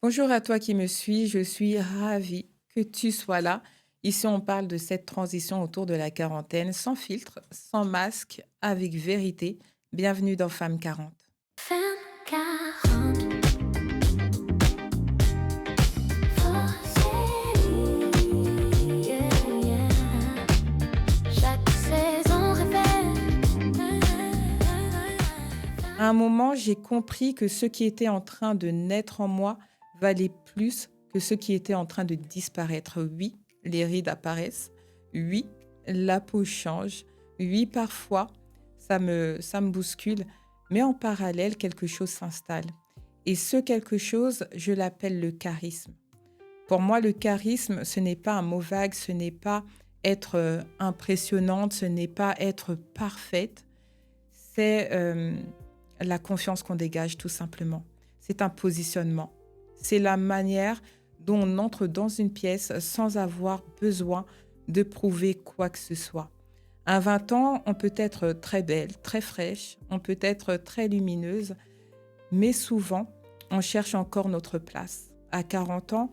Bonjour à toi qui me suis, je suis ravie que tu sois là. Ici, on parle de cette transition autour de la quarantaine, sans filtre, sans masque, avec vérité. Bienvenue dans Femme 40. Femme 40, Rosely, yeah, yeah. Chaque saison révèle. À un moment, j'ai compris que ce qui était en train de naître en moi valait plus que ce qui était en train de disparaître. Oui, les rides apparaissent. Oui, la peau change. Oui, parfois, ça me bouscule. Mais en parallèle, quelque chose s'installe. Et ce quelque chose, je l'appelle le charisme. Pour moi, le charisme, ce n'est pas un mot vague, ce n'est pas être impressionnante, ce n'est pas être parfaite. C'est la confiance qu'on dégage, tout simplement. C'est un positionnement. C'est la manière dont on entre dans une pièce sans avoir besoin de prouver quoi que ce soit. À 20 ans, on peut être très belle, très fraîche, on peut être très lumineuse, mais souvent, on cherche encore notre place. À 40 ans,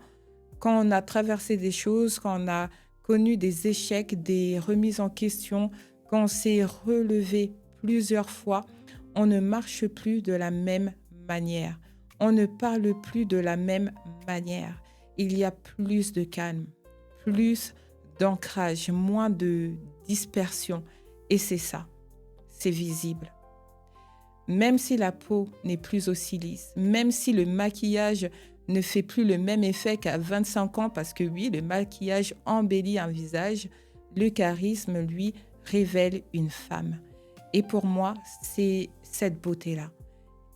quand on a traversé des choses, quand on a connu des échecs, des remises en question, quand on s'est relevé plusieurs fois, on ne marche plus de la même manière. On ne parle plus de la même manière. Il y a plus de calme, plus d'ancrage, moins de dispersion. Et c'est ça, c'est visible. Même si la peau n'est plus aussi lisse, même si le maquillage ne fait plus le même effet qu'à 25 ans, parce que oui, le maquillage embellit un visage, le charisme, lui, révèle une femme. Et pour moi, c'est cette beauté-là.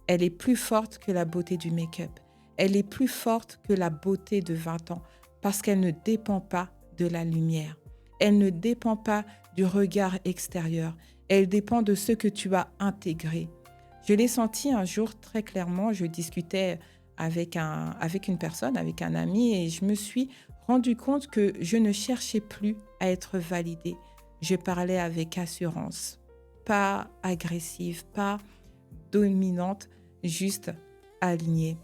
Elle est plus forte que la beauté du make-up. Elle est plus forte que la beauté de 20 ans, parce qu'elle ne dépend pas de la lumière. Elle ne dépend pas du regard extérieur. Elle dépend de ce que tu as intégré. Je l'ai senti un jour très clairement, je discutais avec une personne, avec un ami, et je me suis rendu compte que je ne cherchais plus à être validée. Je parlais avec assurance, pas agressive, pas dominante, juste alignée.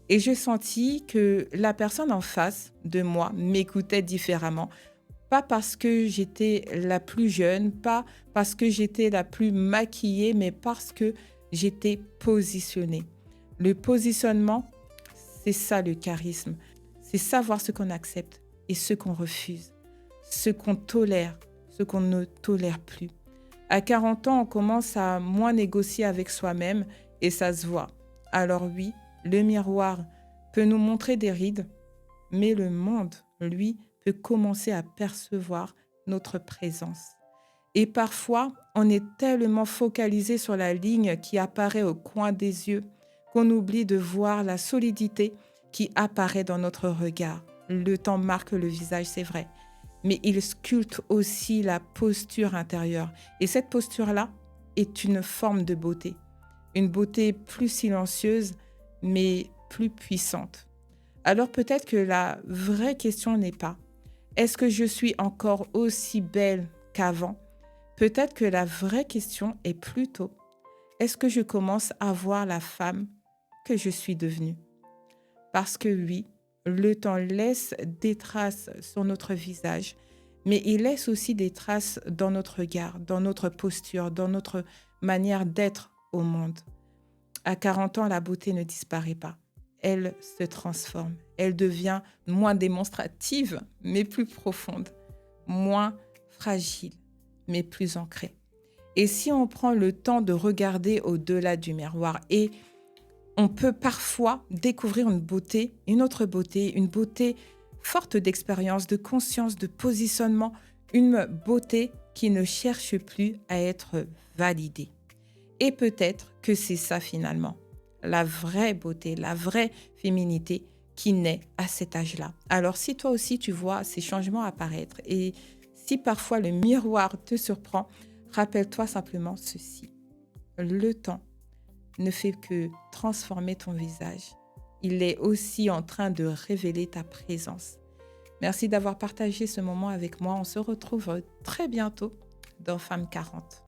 Et je sentis que la personne en face de moi m'écoutait différemment. Pas parce que j'étais la plus jeune, pas parce que j'étais la plus maquillée, mais parce que j'étais positionnée. Le positionnement, c'est ça le charisme. C'est savoir ce qu'on accepte et ce qu'on refuse, ce qu'on tolère, ce qu'on ne tolère plus. À 40 ans, on commence à moins négocier avec soi-même et ça se voit. Alors oui, le miroir peut nous montrer des rides, mais le monde, lui, peut commencer à percevoir notre présence. Et parfois, on est tellement focalisé sur la ligne qui apparaît au coin des yeux qu'on oublie de voir la solidité qui apparaît dans notre regard. Le temps marque le visage, c'est vrai, mais il sculpte aussi la posture intérieure. Et cette posture-là est une forme de beauté. Une beauté plus silencieuse, mais plus puissante. Alors peut-être que la vraie question n'est pas est-ce que je suis encore aussi belle qu'avant? Peut-être que la vraie question est plutôt est-ce que je commence à voir la femme que je suis devenue? Parce que oui, le temps laisse des traces sur notre visage, mais il laisse aussi des traces dans notre regard, dans notre posture, dans notre manière d'être au monde. À 40 ans, la beauté ne disparaît pas. Elle se transforme. Elle devient moins démonstrative, mais plus profonde. Moins fragile, mais plus ancrée. Et si on prend le temps de regarder au-delà du miroir, et on peut parfois découvrir une autre beauté, une beauté forte d'expérience, de conscience, de positionnement, une beauté qui ne cherche plus à être validée. Et peut-être que c'est ça finalement, la vraie beauté, la vraie féminité qui naît à cet âge-là. Alors si toi aussi tu vois ces changements apparaître et si parfois le miroir te surprend, rappelle-toi simplement ceci. Le temps ne fait que transformer ton visage. Il est aussi en train de révéler ta présence. Merci d'avoir partagé ce moment avec moi. On se retrouve très bientôt dans Femme 40.